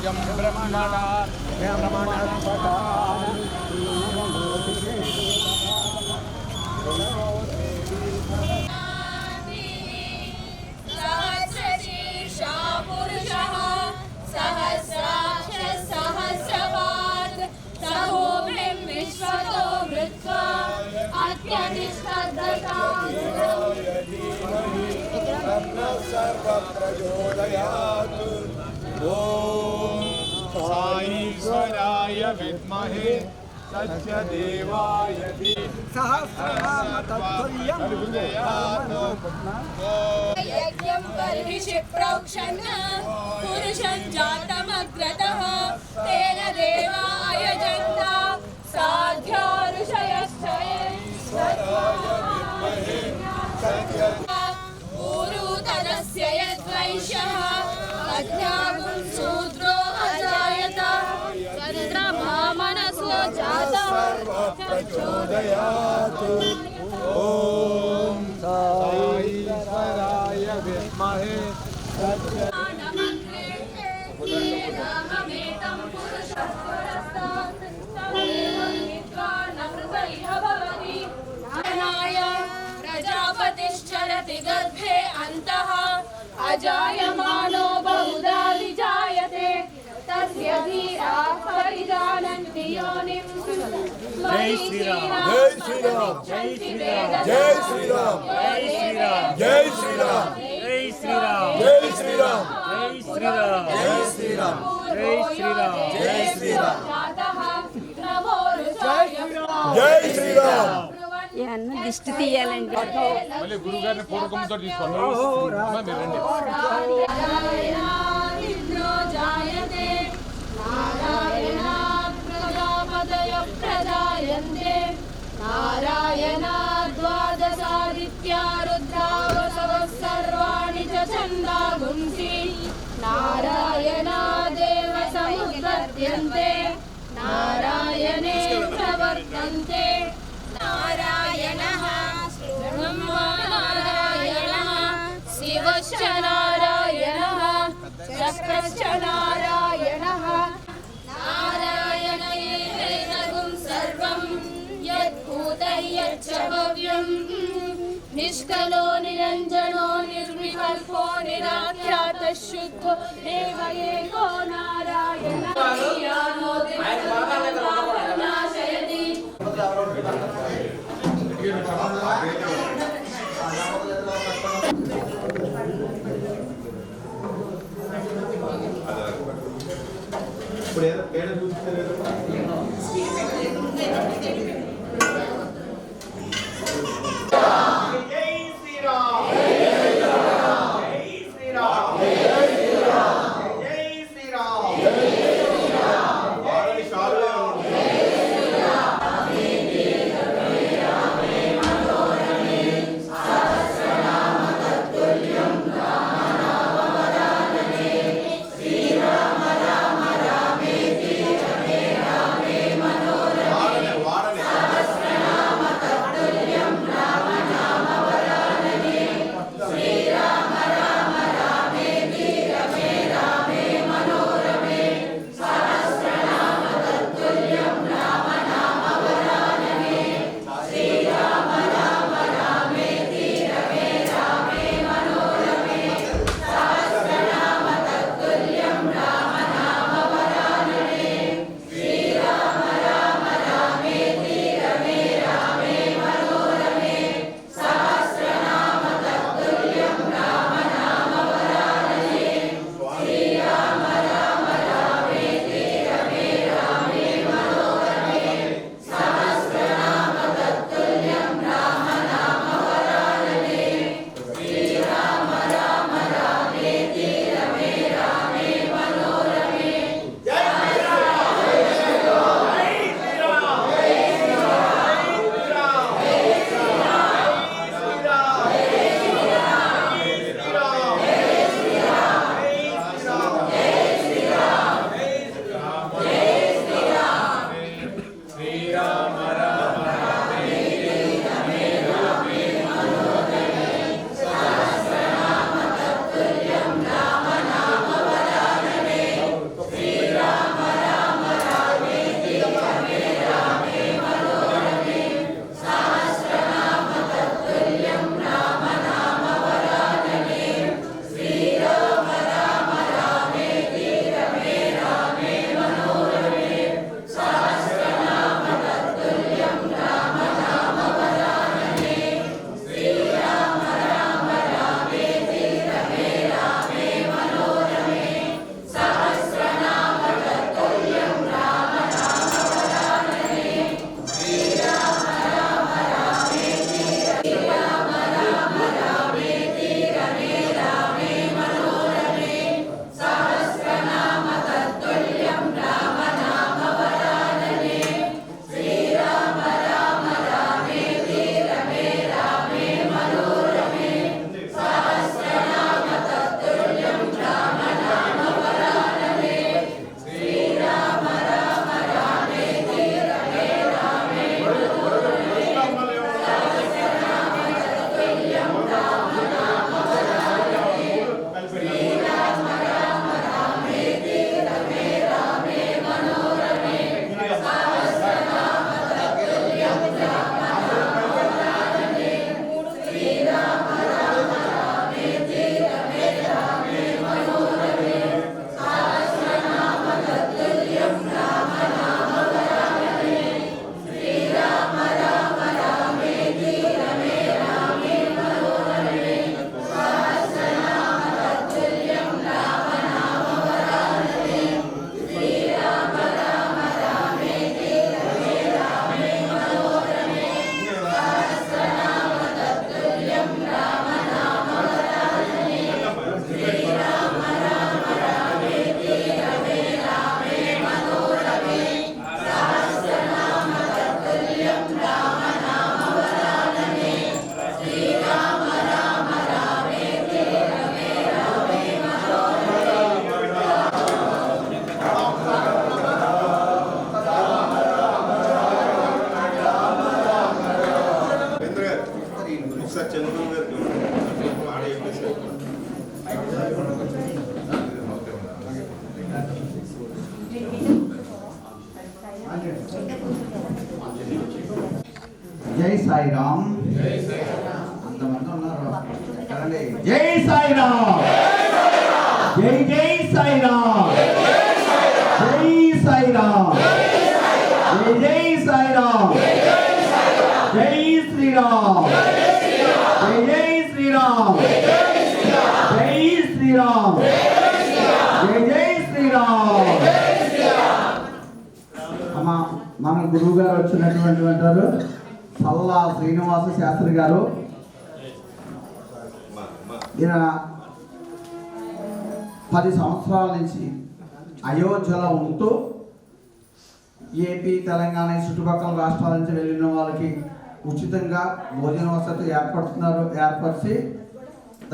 यं ब्रह्मणा सहस्रशीर्षा पुरुषः सहस्राक्ष सहस्रपाद सहोमिं विश्वतो वृत्वा सर्वप्रचोदयात् ॐ साईश्वराय विद्महे सत्यदेवाय सहस्रनाम तत्तुल्यं यज्ञं बर्हिषि प्रोक्षन् पुरुषं जातमग्रतः तेन देवा अयजन्त साध्या ऋषयश्चये ऊरुतनस्य यद्वैश्यः अज्ञानं शूद्रो अजायत चन्द्रमा मनसो जातः सर्वप्रचोदयात् ॐ साईश्वराय विद्महे सत्यमेतं पुरुषः पुरस्तात् तमेवं विद्वान् अमृतैः भवति अनाय प्रजापतिश्चरति गर्भे अन्तः अजायमानो बहुधा विजायते तस्य धीराः परिजानन्ति योनिं जय श्री राम जय श्री राम जय श्री राम जय श्री राम जय श्री राम जय श्री राम जय श्री राम जय श्री राम जय श्री राम जय श्री राम जय श्री राम ఏమన్నా దిష్టి తీయాలండి మళ్ళీ గురువు గారిని పూర్వకంతో తీసుకోండి ప్రజాపతయః నారాయణ ద్వాదశాదిత్యా రుద్రావసవః సర్వాణి చ ఛందాగుంసి నారాయణ దేవ సముత్పద్యంతే నారాయణే ప్రవర్తంతే नारायणः ब्रह्मा नारायणः शिवश्च नारायणः चक्रश्च नारायणः नारायण एतैकं सर्वं यद्भूतं यच्च भव्यं निष्कलो निरञ्जनो निर्विकल्पो निराख्यातः शुद्धो देव एको नारायणः नाशयति ఇప్పుడు ఏడ చూస్తలేదు జై సాయిరామ్. అంతమంది ఉన్నారు కదండి. జై సాయిరామ్. జై జై సాయిరామ్. జై సాయిరామ్. జై జై సాయిరామ్. జై శ్రీరామ్. జై జై శ్రీరామ్. జై శ్రీరామ్. జై జై శ్రీరామ్. అమ్మా, మన గురువు గారు వచ్చినటువంటి అంటారు సల్లా శ్రీనివాస శాస్త్రి గారు. ఈయన 10 సంవత్సరాల నుంచి అయోధ్యలో ఉంటూ ఏపీ, తెలంగాణ చుట్టుపక్కల రాష్ట్రాల నుంచి వెళ్ళిన వాళ్ళకి ఉచితంగా భోజన వసతి ఏర్పరిచి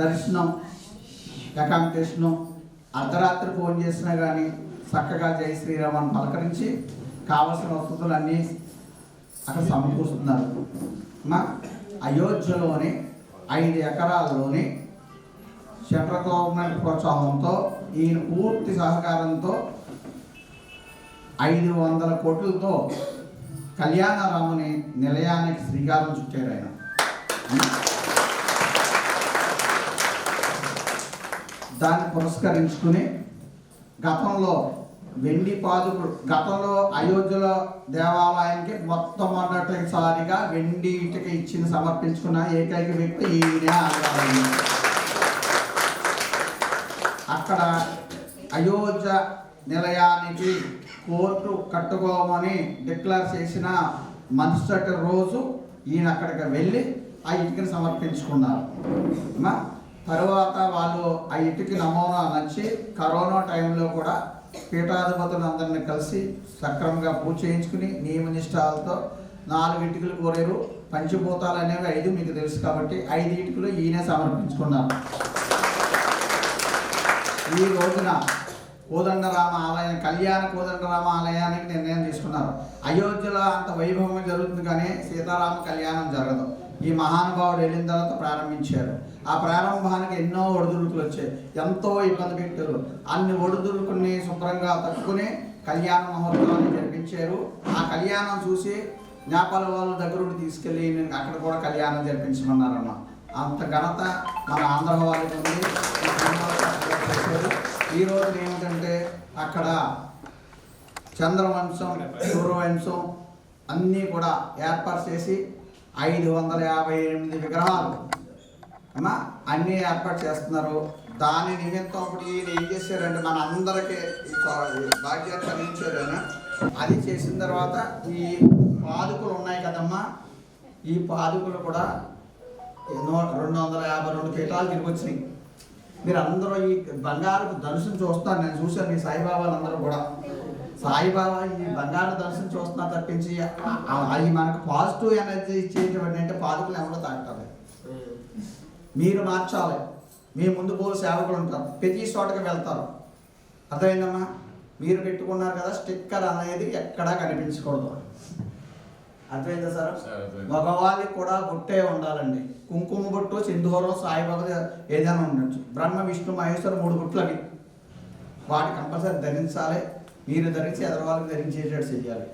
దర్శనం, అకామిడేషను, అర్ధరాత్రి ఫోన్ చేసినా కానీ చక్కగా జై శ్రీరామ్ అని పలకరించి కావలసిన వసతులు అన్నీ అక్కడ సమకూరుస్తున్నారు. మా అయోధ్యలోని 5 ఎకరాల్లోని సెంట్రల్ గవర్నమెంట్ ప్రోత్సాహంతో ఈయన పూర్తి సహకారంతో 500 కోట్లతో కళ్యాణరాముని నిలయానికి శ్రీకారం చుట్టారు ఆయన. దాన్ని పురస్కరించుకుని గతంలో వెండి పాదుకులు, గతంలో అయోధ్యలో దేవాలయానికి మొట్టమొదటిసారిగా వెండి ఇటుక ఇచ్చిన సమర్పించుకున్న ఏకైక వ్యక్తి ఈయన. అక్కడ అయోధ్య నిలయానికి కోర్టు కట్టుకోమని డిక్లేర్ చేసిన మరుసటి రోజు ఈయన అక్కడికి వెళ్ళి ఆ ఇటుకని సమర్పించుకున్నారు. తర్వాత వాళ్ళు ఆ ఇటుకి నమూనా నచ్చి కరోనా టైంలో కూడా పీఠాధిపతులందరినీ కలిసి సక్రమంగా పూజ చేయించుకుని నియమనిష్టాలతో 4 ఇటుకలు కోరారు. పంచభూతాలు అనేవి 5 మీకు తెలుసు కాబట్టి 5 ఇటుకలు ఈయనే సమర్పించుకున్నారు. ఈ రోజున కోదండరామ ఆలయం, కళ్యాణ కోదండరామ ఆలయానికి నిర్ణయం తీసుకున్నారు. అయోధ్యలో అంత వైభవం జరుగుతుంది కానీ సీతారామ కళ్యాణం జరగదు. ఈ మహానుభావుడు వెళ్ళిన తర్వాత ప్రారంభించారు. ఆ ప్రారంభానికి ఎన్నో ఒడిదుడుకులు వచ్చాయి, ఎంతో ఇబ్బంది పెట్టారు. అన్ని ఒడిదుడుకుల్ని శుభ్రంగా తట్టుకుని కళ్యాణ మహోత్సవాన్ని జరిపించారు. ఆ కళ్యాణం చూసి నేపాల్ వాళ్ళ దగ్గర తీసుకెళ్ళి అక్కడ కూడా కళ్యాణం జరిపించమన్నారన్న. అంత ఘనత మన ఆంధ్ర వాళ్ళకి ఉంది. ఈ రోజు ఏమిటంటే అక్కడ చంద్రవంశం, సూర్యవంశం అన్నీ కూడా ఏర్పాటు చేసి 558 విగ్రహాలు అన్నీ ఏర్పాటు చేస్తున్నారు. దాని నిమిత్తం ఇప్పుడు ఈయన ఏం చేశారంటే మన అందరికీ బాధ్యత కలిగించారు. అది చేసిన తర్వాత ఈ పాదుకులు ఉన్నాయి కదమ్మా, ఈ పాదుకులు కూడా 252 పీఠాలు తిరిగి వచ్చినాయి. మీరు అందరూ ఈ బంగారు ధనుసును చూస్తారు. నేను చూశాను ఈ సాయిబాబాలు అందరూ కూడా. సాయిబాబా ఈ బంగారు దర్శనం చూస్తున్నా తప్పించి అది మనకు పాజిటివ్ ఎనర్జీ ఇచ్చేటువంటి అంటే పాదుకులు ఎవరో తాగుతారు. మీరు మార్చాలి. మీ ముందు పోలు సేవకులు ఉంటారు, ప్రతి చోటకి వెళ్తారు. అర్థమైందమ్మా? మీరు పెట్టుకున్నారు కదా స్టిక్కర్ అనేది ఎక్కడా కనిపించకూడదు. అర్థమైందా సార్? మగవాళ్ళకి కూడా బొట్టే ఉండాలండి. కుంకుమ బొట్టు, సింధూరం, సాయిబాబా ఏదైనా ఉండొచ్చు. బ్రహ్మ, విష్ణు, మహేశ్వరు 3 బొట్లు అవి. వాటి కంపల్సరీ ధరించాలి. మీరు ధరించి ఎదరవాళ్ళకి ధరించేటట్టు చెయ్యాలి.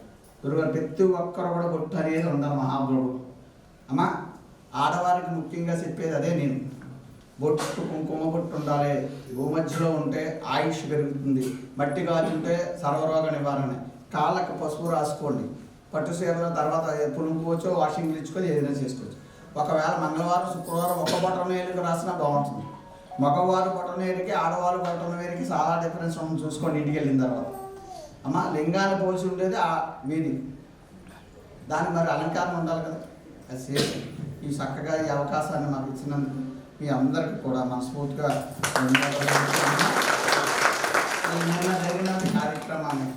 గురుగారు ప్రతి ఒక్కరు కూడా బొట్టు అనేది ఉండాలి మహాప్రభు. అమ్మా, ఆడవారికి ముఖ్యంగా చెప్పేది అదే. నేను బొట్టు, కుంకుమ బొట్టు ఉండాలి. భూమధ్యలో ఉంటే ఆయుష్ పెరుగుతుంది. మట్టి గాజు ఉంటే సర్వరోగ నివారణ. కాళ్ళకు పసుపు రాసుకోండి. పట్టు చీరల తర్వాత పులుపుకోవచ్చు, వాషింగ్ ఇచ్చుకొని ఏదైనా చేసుకోవచ్చు. ఒకవేళ మంగళవారం, శుక్రవారం ఒక బొటన వేలుకి రాసినా బాగుంటుంది. మగవారు బొటన వేలికి, ఆడవారు బొటన వేలికి చాలా డిఫరెన్స్ ఉంటుంది. చూసుకోండి ఇంటికి వెళ్ళిన తర్వాత. అమ్మ, లింగాన్ని పోల్చి ఉండేది ఆ వీధి, దానికి మరి అలంకారం ఉండాలి కదా. అది చేసి ఈ చక్కగా ఈ అవకాశాన్ని మాకు ఇచ్చినందుకు మీ అందరికీ కూడా మనస్ఫూర్తిగా నిన్న జరిగిన కార్యక్రమాన్ని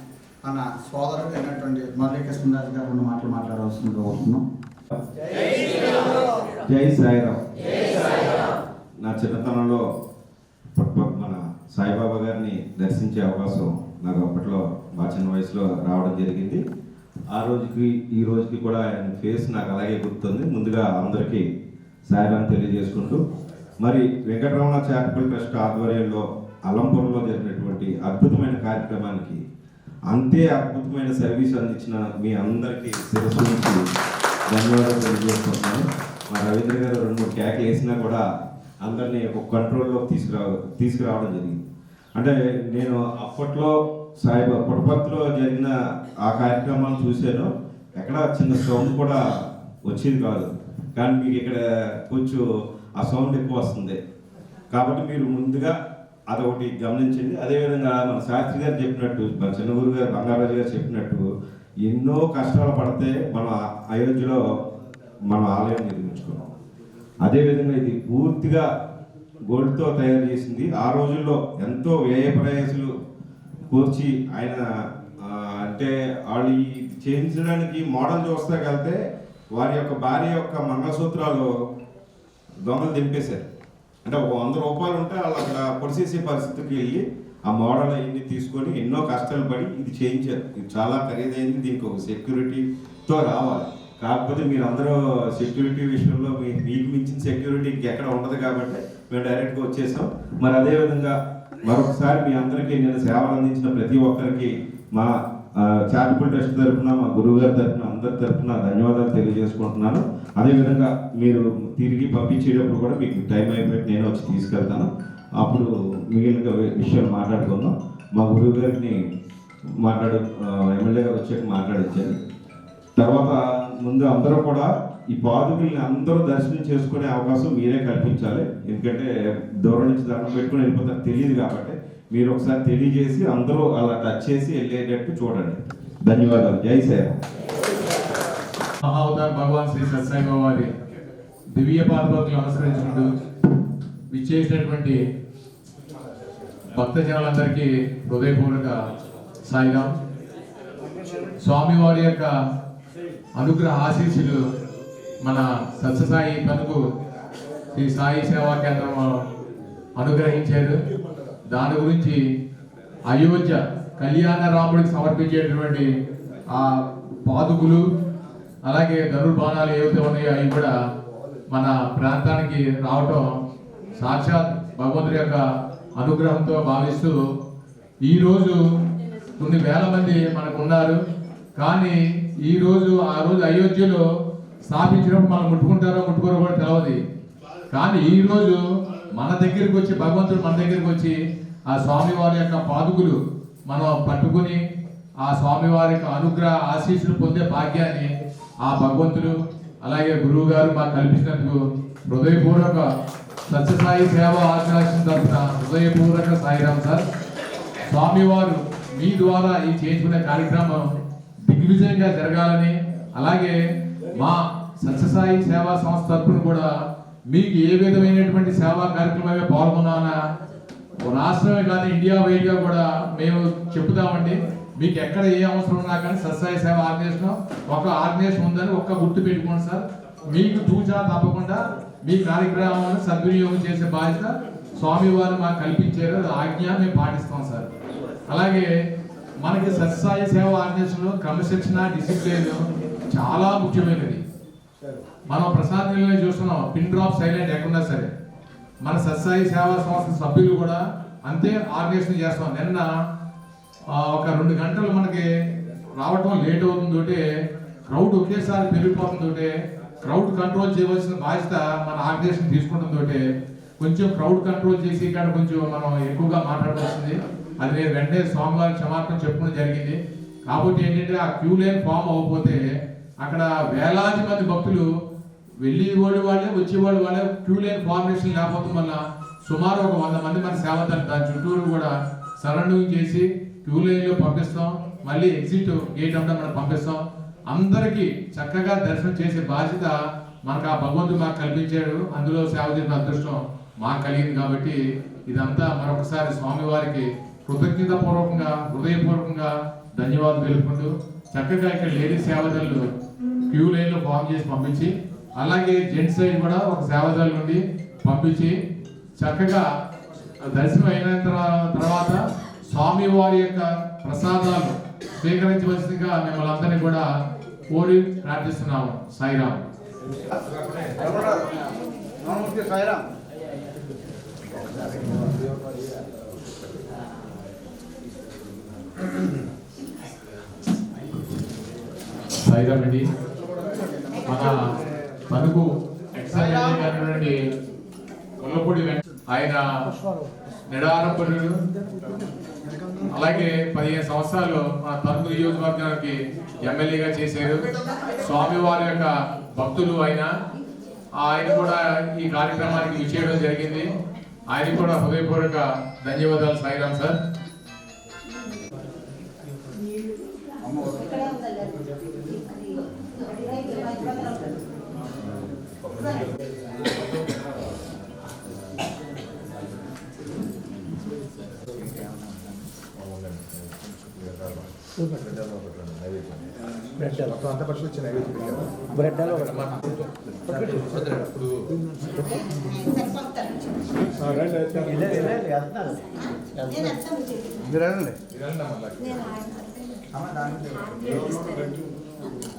మన సోదరుడు అయినటువంటి మురళీకృష్ణరాజు గారు 2 మాటలు మాట్లాడవలసింది కోరుతున్నాం. జై సాయిరామ్. నా చిన్నతనంలో మన సాయిబాబా గారిని దర్శించే అవకాశం నాకు అప్పట్లో మా చిన్న వయసులో రావడం జరిగింది. ఆ రోజుకి ఈ రోజుకి కూడా ఆయన ఫేస్ నాకు అలాగే గుర్తుంది. ముందుగా అందరికీ సాయిరాం తెలియజేసుకుంటూ, మరి వెంకటరమణ చారిటబుల్ ట్రస్ట్ ఆధ్వర్యంలో అలంపురంలో జరిగినటువంటి అద్భుతమైన కార్యక్రమానికి అంతే అద్భుతమైన సర్వీస్ అందించిన మీ అందరికీ శిరస్సు నుంచి ధన్యవాదాలు తెలియజేస్తున్నాను. మా రవీంద్ర గారు 2-3 కేకలు వేసినా కూడా అందరినీ ఒక కంట్రోల్లో తీసుకురావడం జరిగింది. అంటే నేను అప్పట్లో పుట్టపర్తిలో జరిగిన ఆ కార్యక్రమాలు చూశాను. ఎక్కడ చిన్న సౌండ్ కూడా వచ్చేది కాదు, కానీ మీకు ఇక్కడ కొంచెం ఆ సౌండ్ ఎక్కువ వస్తుంది. కాబట్టి మీరు ముందుగా అదొకటి గమనించండి. అదేవిధంగా మన శాస్త్రి గారు చెప్పినట్టు, మన చిన్నగురు గారు బంగారాజు గారు చెప్పినట్టు ఎన్నో కష్టాలు పడితే మనం అయోధ్యలో మనం ఆలయం నిర్మించుకున్నాం. అదేవిధంగా ఇది పూర్తిగా గోల్డ్తో తయారు చేసింది. ఆ రోజుల్లో ఎంతో వ్యయ ప్రయాసాలు కూర్చి ఆయన అంటే వాళ్ళు చేయించడానికి మోడల్ చూస్తాకెళ్తే వారి యొక్క భార్య యొక్క మంగళసూత్రాలు దొంగలు దింపేశారు. అంటే ఒక 100 రూపాయలు ఉంటే వాళ్ళు అక్కడ పొడిసేసే పరిస్థితికి వెళ్ళి ఆ మోడల్ అన్ని తీసుకొని ఎన్నో కష్టాలు పడి ఇది చేయించారు. ఇది చాలా ఖరీదైంది, దీనికి ఒక సెక్యూరిటీతో రావాలి. కాకపోతే మీరు అందరూ సెక్యూరిటీ విషయంలో మీకు మించిన సెక్యూరిటీ ఎక్కడ ఉండదు కాబట్టి మేము డైరెక్ట్గా వచ్చేసాం. మరి అదేవిధంగా మరొకసారి మీ అందరికీ నేను సేవలు అందించిన ప్రతి ఒక్కరికి మా చారిటబుల్ ట్రస్ట్ తరఫున, మా గురువుగారి తరఫున, అందరి తరఫున ధన్యవాదాలు తెలియజేసుకుంటున్నాను. అదేవిధంగా మీరు తిరిగి పంపించేటప్పుడు కూడా మీకు టైం అయిపోయి నేను వచ్చి తీసుకెళ్తాను. అప్పుడు మిగిలిన విషయాలు మాట్లాడుకుందాం. మా గురువు గారిని ఎమ్మెల్యే గారు వచ్చాక మాట్లాడించారు. తర్వాత ముందు అందరూ కూడా ఈ పాదుకుల్ని అందరూ దర్శనం చేసుకునే అవకాశం మీరే కల్పించాలి. ఎందుకంటే దూరం నుంచి దండం పెట్టుకుని వెళ్ళిపోతారు, తెలియదు కాబట్టి మీరు ఒకసారి తెలియజేసి అందరూ అలా టచ్ చేసి వెళ్ళేటట్టు చూడండి. ధన్యవాదాలు. జై శ్రీరామ్. మహావతార్ భగవాన్ శ్రీ సత్యసాయిబాబా వారి దివ్య పాదపతులు నమస్కరించుకుంటూ విచ్చేసినటువంటి భక్తజనులందరికీ హృదయపూర్వక సాయిరాం. స్వామివారి యొక్క అనుగ్రహ ఆశీస్సులు మన సత్యసాయి పనుకు శ్రీ సాయి సేవా కేంద్రం అనుగ్రహించారు. దాని గురించి అయోధ్య కళ్యాణ రాముడికి సమర్పించేటటువంటి ఆ పాదుకులు, అలాగే ధనుర్బాణాలు ఏవైతే ఉన్నాయో అవి కూడా మన ప్రాంతానికి రావటం సాక్షాత్ భగవంతుడి యొక్క అనుగ్రహంతో భావిస్తూ ఈరోజు కొన్ని వేల మంది మనకు ఉన్నారు. కానీ ఆ రోజు అయోధ్యలో స్థాపించినప్పుడు మనం ముట్టుకుంటారో ముట్టుకోరో కూడా తెలియదు. కానీ ఈరోజు మన దగ్గరికి వచ్చి భగవంతుడు మన దగ్గరికి వచ్చి ఆ స్వామివారి యొక్క పాదుకులు మనం పట్టుకుని ఆ స్వామివారి యొక్క అనుగ్రహ ఆశీస్సులు పొందే భాగ్యాన్ని ఆ భగవంతుడు అలాగే గురువు గారు మాకు కల్పించినందుకు హృదయపూర్వక సత్యసాయి సేవా ఆర్గనైజేషన్ తరఫున హృదయపూర్వక సాయిరాం సార్. స్వామివారు మీ ద్వారా ఈ చేయించుకునే కార్యక్రమం దిగ్విజయంగా జరగాలని, అలాగే మా సత్యసాయి సేవా సంస్థ తరఫున కూడా మీకు ఏ విధమైనటువంటి సేవా కార్యక్రమమే పాల్గొన్నానా రాష్ట్రమే కాదు ఇండియా వైడ్గా కూడా మేము చెప్తామండి. మీకు ఎక్కడ ఏ అవసరం ఉన్నా కానీ సత్యసాయి సేవా ఆర్గనైజేషన్ ఒక ఆర్గనైజేషన్ ఉందని ఒక్క గుర్తు పెట్టుకోండి సార్. మీకు తూచా తప్పకుండా మీ కార్యక్రమాలను సద్వినియోగం చేసే బాధ్యత స్వామివారు మాకు కల్పించారు. ఆజ్ఞ మేము పాటిస్తాం సార్. అలాగే మనకి సత్యసాయి సేవా ఆర్గనైజేషన్లో క్రమశిక్షణ, డిసిప్లిన్ చాలా ముఖ్యమైనది. మనం ప్రసాద్ నిలయంలో చూస్తున్నాం, పిన్ డ్రాప్ సైలెంట్ ఎక్కడున్నా సరే. మన సత్యసాయి సేవా సంస్థ సభ్యులు కూడా అంతే ఆర్గనైజేషన్ చేస్తాం. నిన్న ఒక 2 గంటలు మనకి రావటం లేట్ అవుతుందో, క్రౌడ్ ఒకేసారి పెరిగిపోతుందో, క్రౌడ్ కంట్రోల్ చేయవలసిన బాధ్యత మన ఆర్గనైజేషన్ తీసుకుంటుందో, కొంచెం క్రౌడ్ కంట్రోల్ చేసి ఇక్కడ కొంచెం మనం ఎక్కువగా మాట్లాడవలసింది. అది నేను వెంటనే స్వామివారి క్షమాపణ చెప్పుకోవడం జరిగింది. కాబట్టి ఏంటంటే ఆ క్యూ లైన్ ఫామ్ అవ్వకపోతే అక్కడ వేలాది మంది భక్తులు వెళ్ళేవాళ్ళు వాళ్ళే వచ్చేవాళ్ళు వాళ్ళే క్యూ లైన్ ఫార్మేషన్ లేకపోవడం వల్ల సుమారు ఒక 100 మంది మన సేవ దాని చుట్టూరు కూడా సరౌండింగ్ చేసి క్యూ లైన్లో పంపిస్తాం. మళ్ళీ ఎగ్జిట్ గేట్ అంతా మనం పంపిస్తాం. అందరికీ చక్కగా దర్శనం చేసే బాధ్యత మనకు ఆ భగవంతుడు మాకు కల్పించాడు. అందులో సేవ చేసిన అదృష్టం మాకు కలిగింది. కాబట్టి ఇదంతా మరొకసారి స్వామివారికి కృతజ్ఞతాపూర్వకంగా హృదయపూర్వకంగా ధన్యవాదాలు తెలుపుకుంటూ చక్కగా ఇక్కడ లేడీస్ సేవదళ్ళు క్యూ లైన్లో ఫామ్ చేసి పంపించి, అలాగే జెంట్స్ సైడ్ కూడా ఒక సేవదళ నుండి పంపించి చక్కగా దర్శనం అయిన తర్వాత స్వామివారి యొక్క ప్రసాదాలు స్వీకరించవలసిందిగా మిమ్మల్ని అందరినీ కూడా కోరి ప్రార్థిస్తున్నాము. సాయిరాం. సాయిరామ్ రెడ్డి మన మనకు ఎక్సైజ్ ముల్లపూడి ఆయన నిడారంపరుడు. అలాగే 15 సంవత్సరాలు మన తణుకు నియోజకవర్గానికి ఎమ్మెల్యేగా చేశారు. స్వామివారి యొక్క భక్తులు ఆయన కూడా ఈ కార్యక్రమానికి విచ్చేయడం జరిగింది. ఆయనకు కూడా హృదయపూర్వక ధన్యవాదాలు సాయిరామ్ సార్.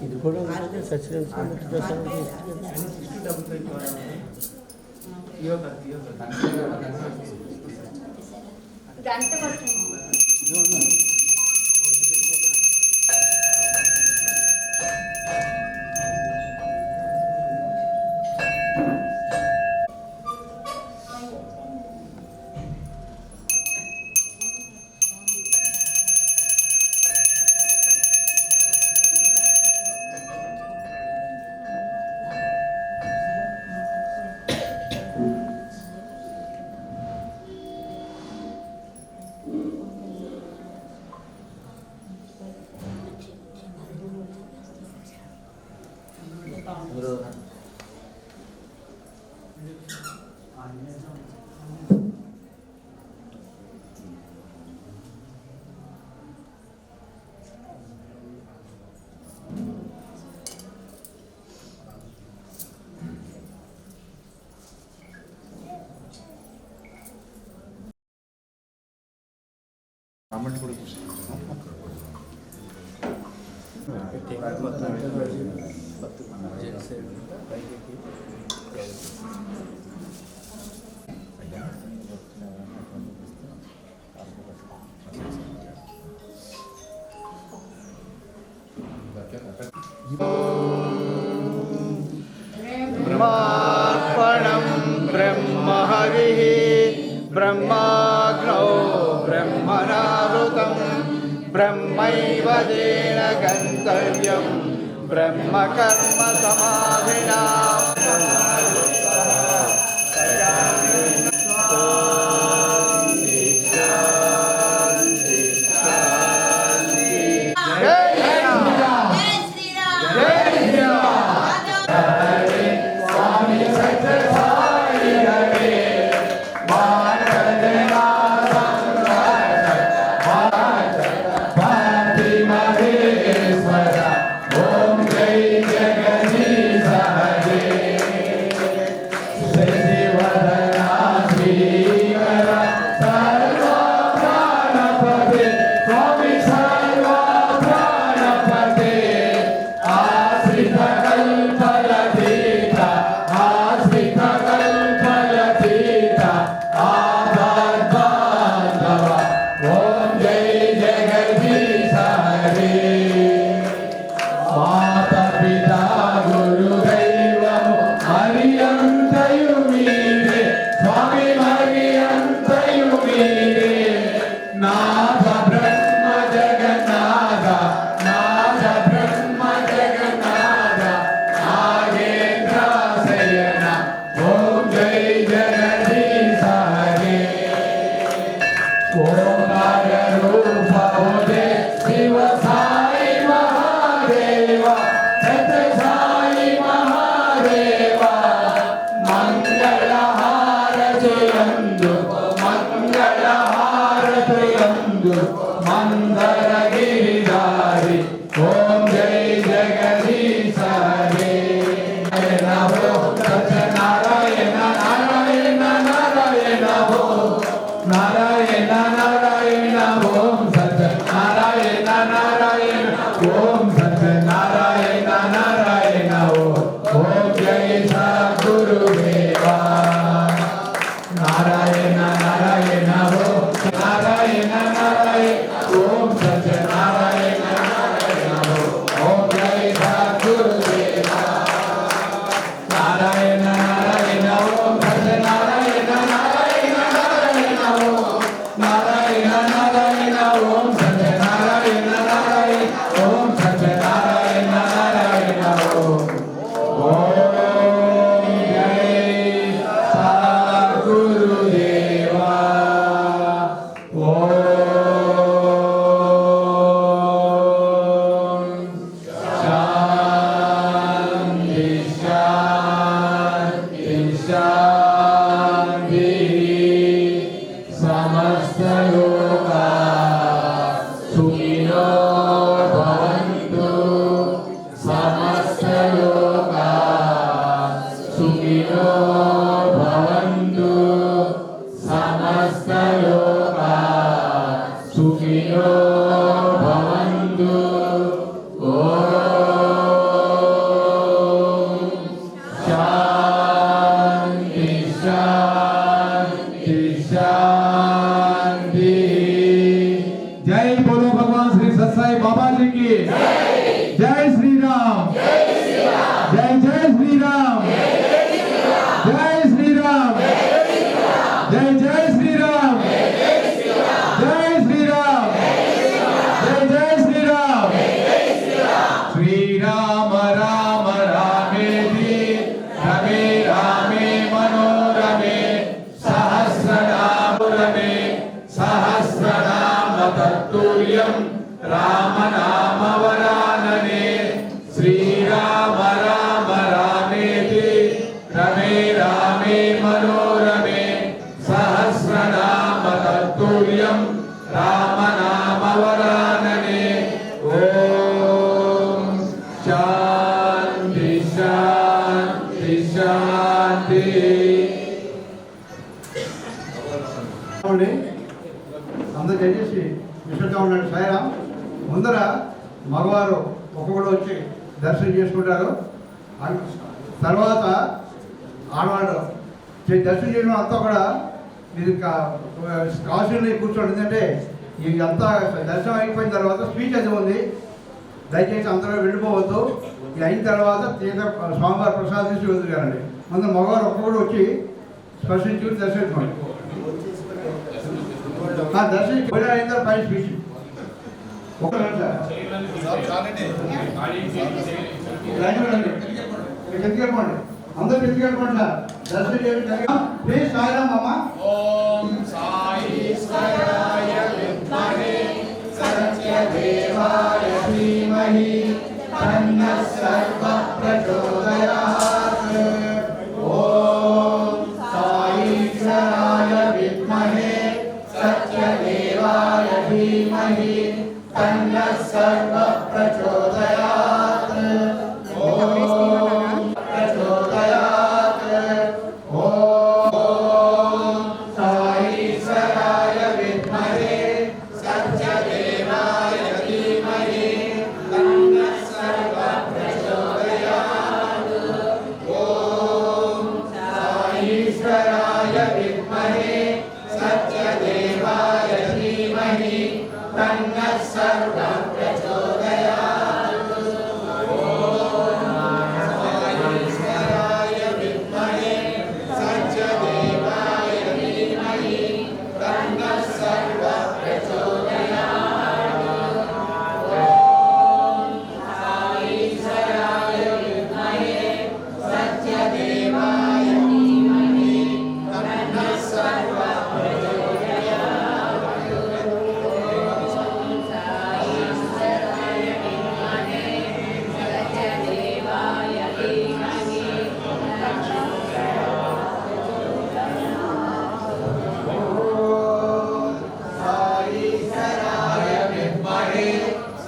ఇది కూడా గంట పడుతుంది. ब्रह्मार्पणं ब्रह्महरिः ब्रह्माग्नौ ब्रह्मणावृतं ब्रह्मैव तेन गन्तव्यं ब्रह्मकर्म समाधिना Om Jai Sadguru Deva. भवन्तु समस्तलोका सुखिनो भवन्तु शान्ति शान्ति शान्ति। जय बोलो भगवान श्री सत्साई बाबा जी की जय श्री राम जय जय श्री राम जय श्री राम जय जय श्री राम जय श्री राम जय जय श्री राम। श्री राम राम रामेति रमे रामे मनोरमे सहस्रनाम रमे सहस्रनाम तत्तुल्यं राम नाम वरानने। श्री राम राम रामेति रमे रामे मनोरमे सहस्रनाम तत्तुल्यं राम नाम वरानने। ओम शांति शांति शांति। అందరూ దయచేసి విశ్వగా ఉండండి. సాయిరాం. ముందర మగవారు ఒక్కొక్కరు వచ్చి దర్శనం చేసుకుంటారు. తర్వాత ఆడవాళ్ళు దర్శనం చేయడం అంతా కూడా మీరు కాశీలో కూర్చోండి. ఎందుకంటే ఇది అంతా దర్శనం అయిపోయిన తర్వాత స్పీచ్ అది ఉంది. దయచేసి అందరూ వెళ్ళిపోవద్దు. ఇది అయిన తర్వాత స్వామివారి ప్రసాదం తీసి వెళ్తారండి. ముందు మగవారు ఒక్కొక్కరు వచ్చి స్పర్శించి దర్శించుకోండి. దర్శనం అయిన తర్వాత పైన స్పీచ్ ఎత్తుకెళ్ళిపోండి. అందరూ ఎత్తుకెళ్ళిపోండి సార్. దర్శనం చేయండి. ప్లీజ్ సాయిరామ్ అమ్మ. ఓం సాయిశ్వరాయ విద్మహే సత్యదేవాయ ధీమహి తన్నః సర్వః ప్రచోదయాత్. ఓం సాయిశ్వరాయ విద్మహే సత్యదేవాయ ధీమహి తన్నః సర్వః ప్రచోదయాత్. ఓం ప్రచోదయాత్. ఓం సాయిశ్వరాయ విద్మహే సత్యదేవాయ ధీమహి తన్నః సర్వః ప్రచోదయాత్. ఓం సాయిశ్వరాయ విద్మహే సత్యదేవాయ ధీమహి తన్నః సర్వః ప్రచోదయాత్. ఓం సాయిశ్వరాయ విద్మహే సత్యదేవాయ ధీమహి తన్నః సర్వః ప్రచోదయాత్. ఓం సాయిశ్వరాయ విద్మహే సత్యదేవాయ ధీమహి తన్నః సర్వః సాయిశ్వరాయ విద్మహే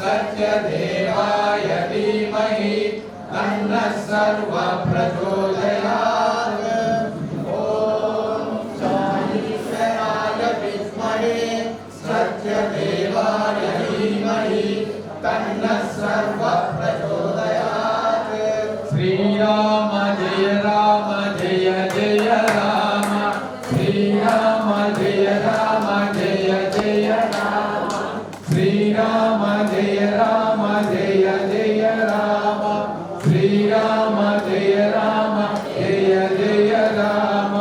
సత్యదేవాయ ధీమహి తన్నః సర్వః ప్రచోదయాత్. ఓం సాయిశ్వరాయ విద్మహే సత్యదేవాయ ధీమహి తన్నః సర్వః ప్రచోదయాత్. శ్రీరామ జయ రామ జయ జయ రామ శ్రీరామ జయ రామ జయ జయ రామ శ్రీరామ జయ రామ జయ జయ రామ శ్రీరామ జయ రామ జయ జయ రామ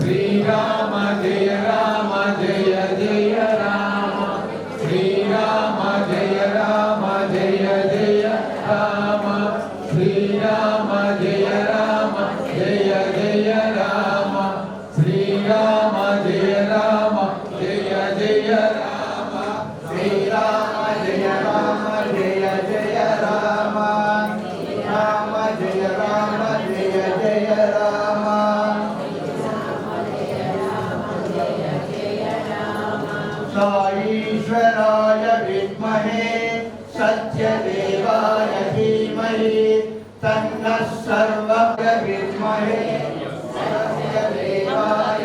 శ్రీరామ జయ రామ జయ జయ రామ శ్రీరామ జయ రామ జయ జయ రామ శ్రీరామ జయ రామ జయ జయ రామ శ్రీరామ జయ రామ జయ జయ రామ శ్రీరామ జయ రామ జయ జయ రామ రామ జయ రామ జయ జయ రామ సాయిశ్వరాయ విద్మహే సత్యదేవాయ ధీమహి తన్నః సర్వః విద్మహే సత్యదేవాయ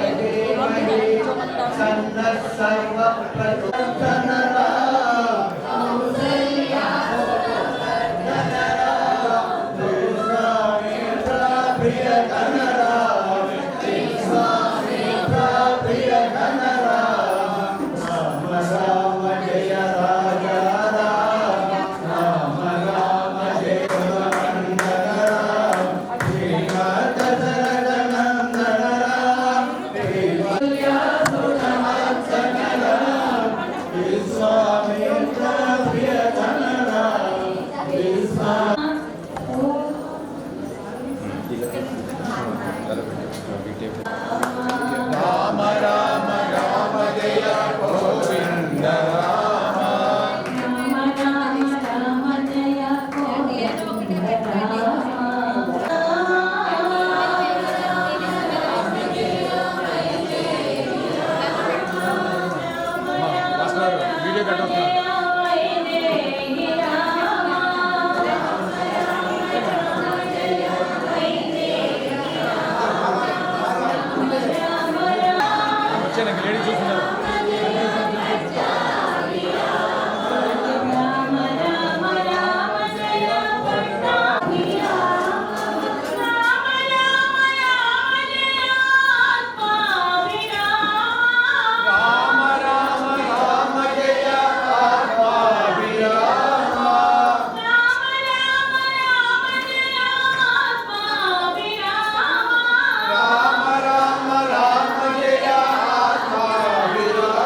రామ రామ రామ జయ ఆత్మాభిరామ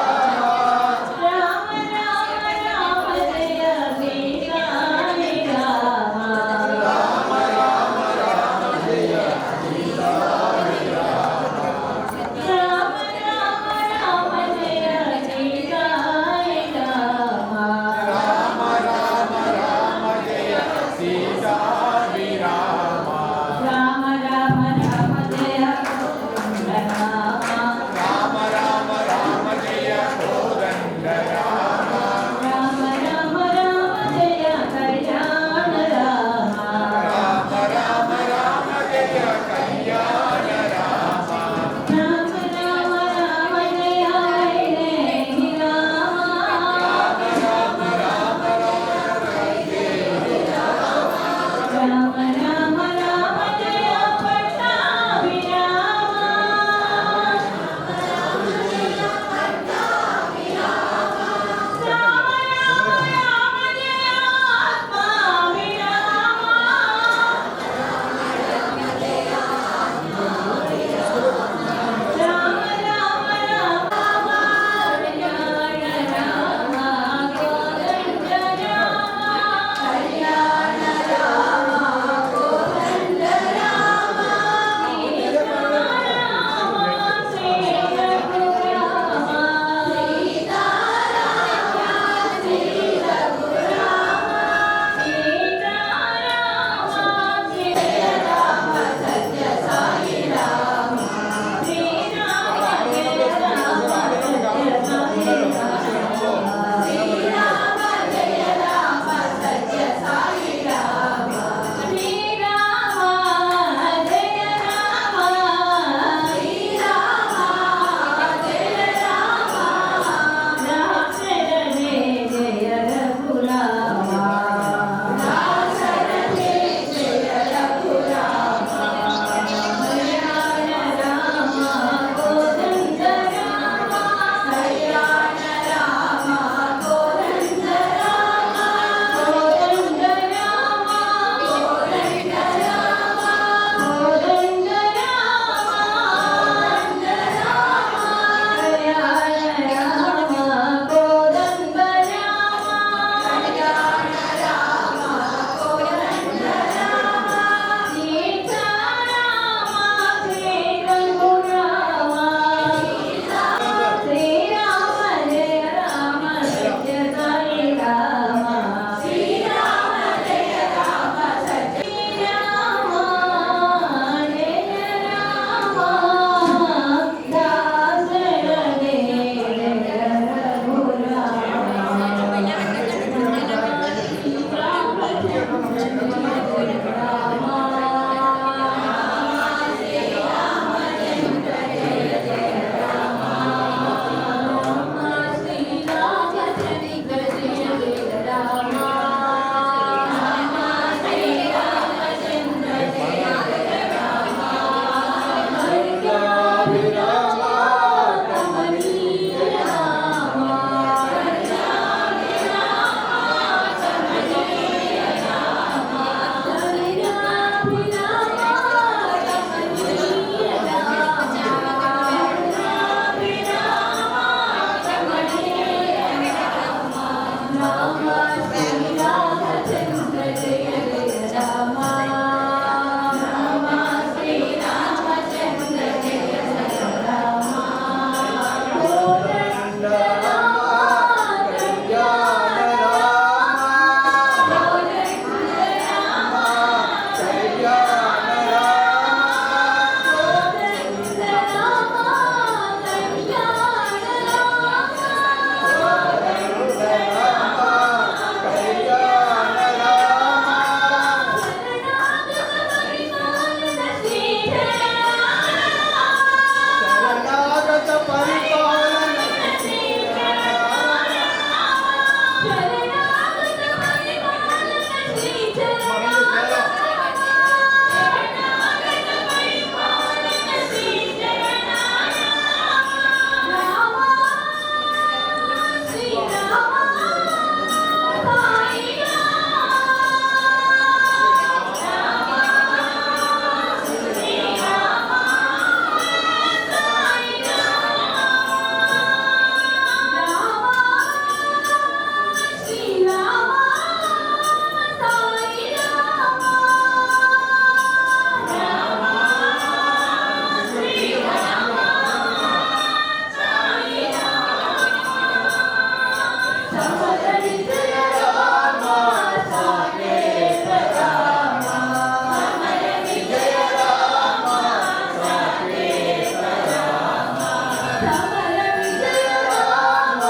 సమర విజయ రామ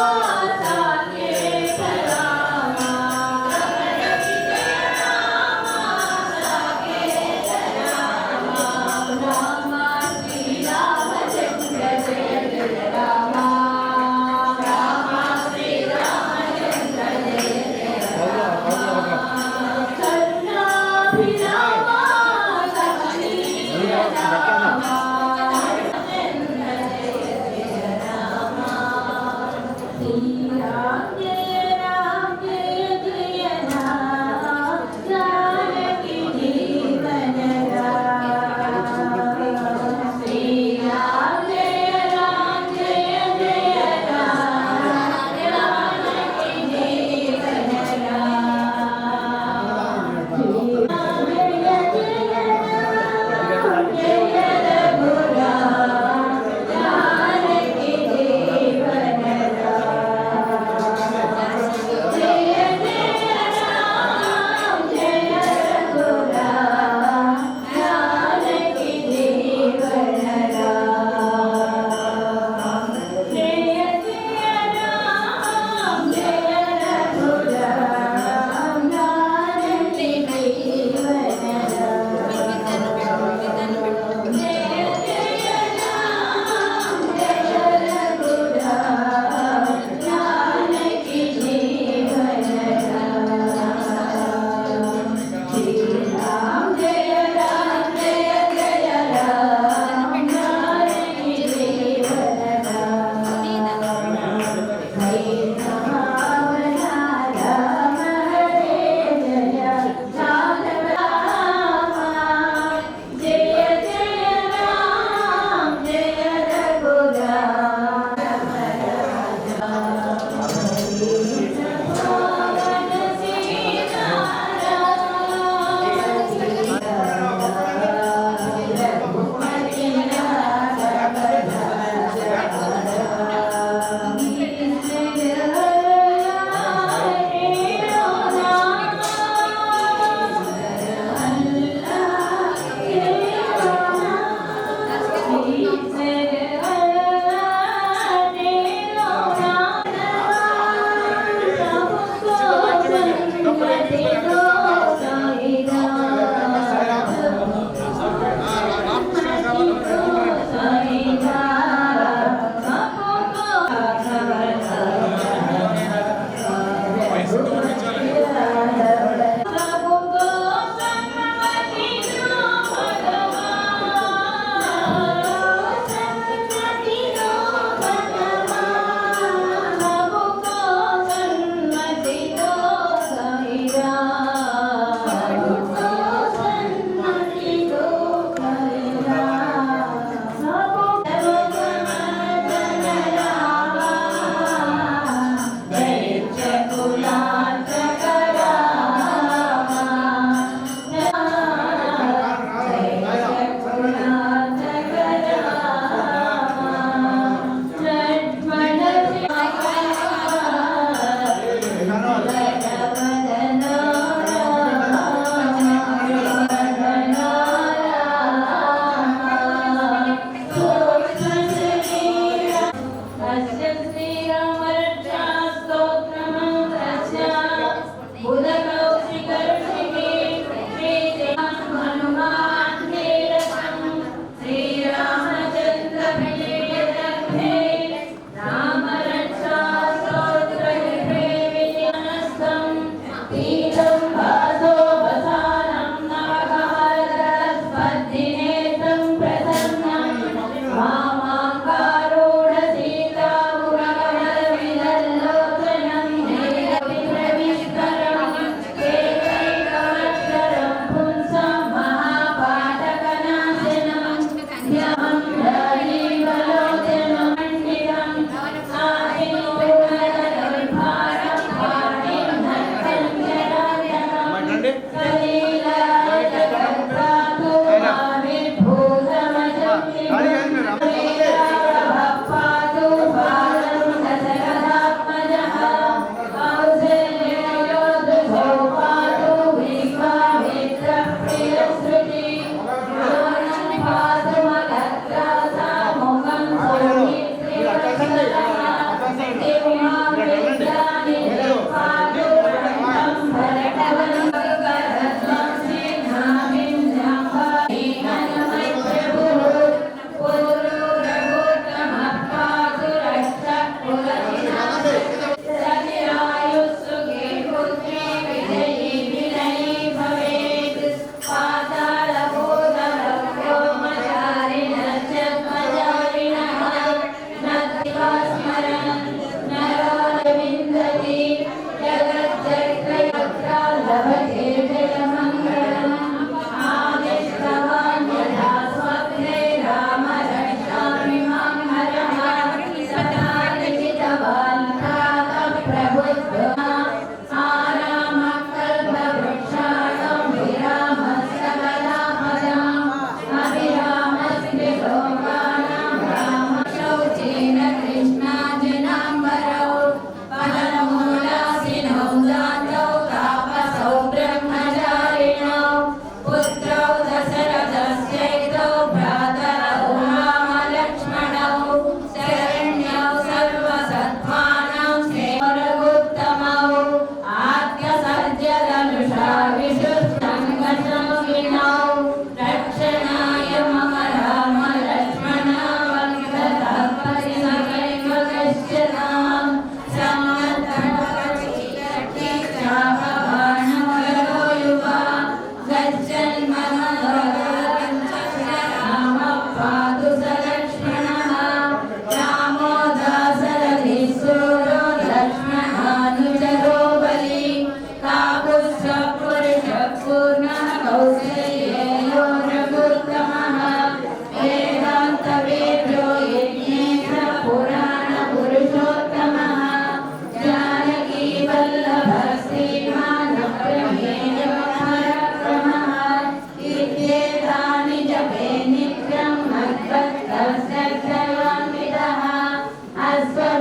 సాకేత రామ సమర విజయ రామ సాకేత రామ రామ శ్రీరామచంద్ర జయ జయ రామ రామ శ్రీరామచంద్ర జయ జయ రామ కరుణాభిరామ కమనీయ రామ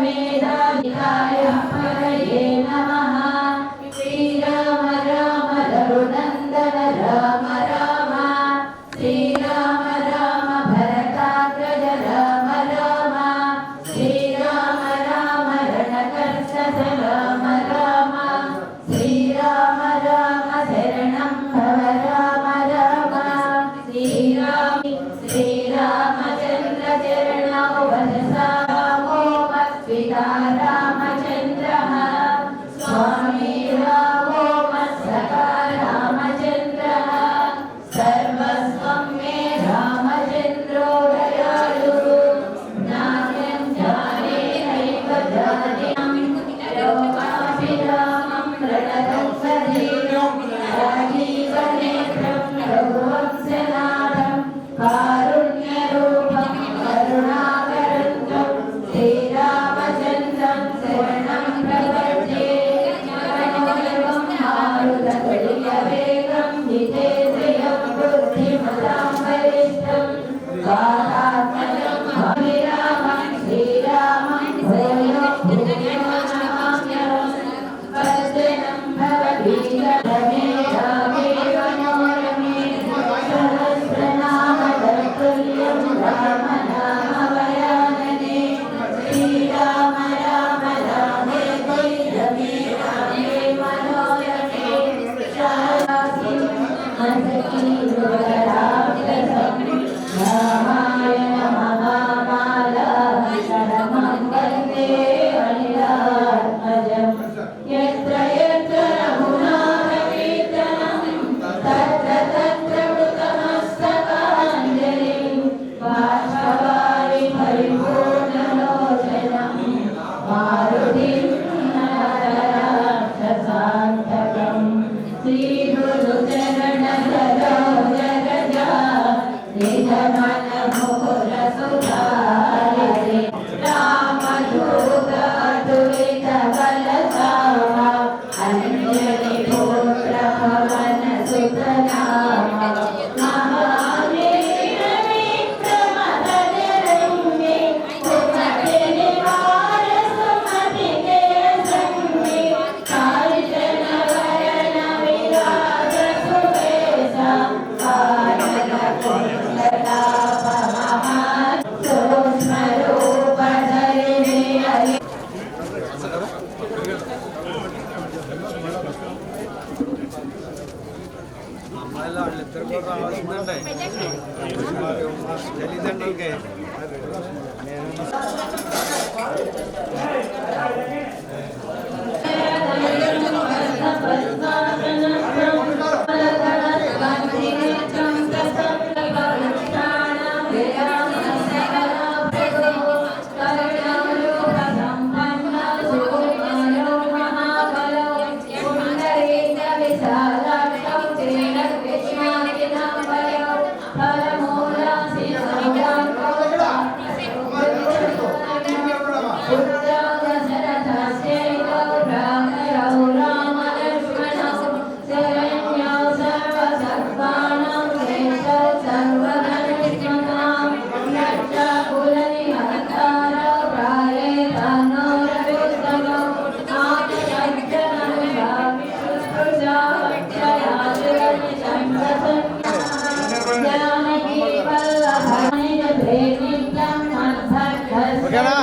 वेदाधिकाय परये नमः श्रीराम राम रघुनन्दन राम राम श्रीराम राम भरताग्रज राम राम श्रीराम राम रणकर्षस राम राम श्रीराम राम शरणं भव राम राम श्रीरामचन्द्र चरणौ वदसा पिता रामचन्द्रः स्वामी रामो मत्सखा रामचन्द्रः सर्वस्वं मे रामचन्द्रो दयालुः नान्यं जाने नैव जाने लोकाभिरामं रणरङ्गधीरं राजीवनेत्रं रघुवंशनाथं कारुण्यरूपं करुणाकरन्दं श्रीरामचन्द्रं शरणं प्रपद्ये मनोरमं मारुततुल्यवेगं जितेन्द्रियं बुद्धिमतां वरिष्ठं वातात्मजं अभिरामं श्रीरामं भूयो भूयो नमाम्यहम् वन्दनं भवदीयरमे रामे मनोरमे सहस्रनाम तत्तुल्यं राम नाम वरानने श्रीराम राम रामेति रमे रामे मनोरमे शान्तिं हंसकीरुदराभ्यसं रामायण महामाला शरणं वन्दे अनिलात्मजम् यत्र यत्र रघुनाथकीर्तनं तत्र तत्र कृतमस्तकाञ्जलिं बाष्पवारि परिपूर्णलोचनं मारुतिं नतराक्षसान्तकं श्रीगुरुचरणसरोजरजा निधमनमुकुरसुधारिते रामदूतदुरितबलधामा अञ्जलिपुत्रपवनसुतनामा महावीरविक्रमरजरङ्गे सुमतिनिवारसुमतिके सङ्गे काञ्चनवरणविराजसुवेशा काननकुण्डलापमहा सूक्ष्मरूपधरिणे हरि అమ్మాయిలు వాళ్ళిద్దరు కూడా రావాల్సిందండి తల్లిదండ్రులకి ఓకేనా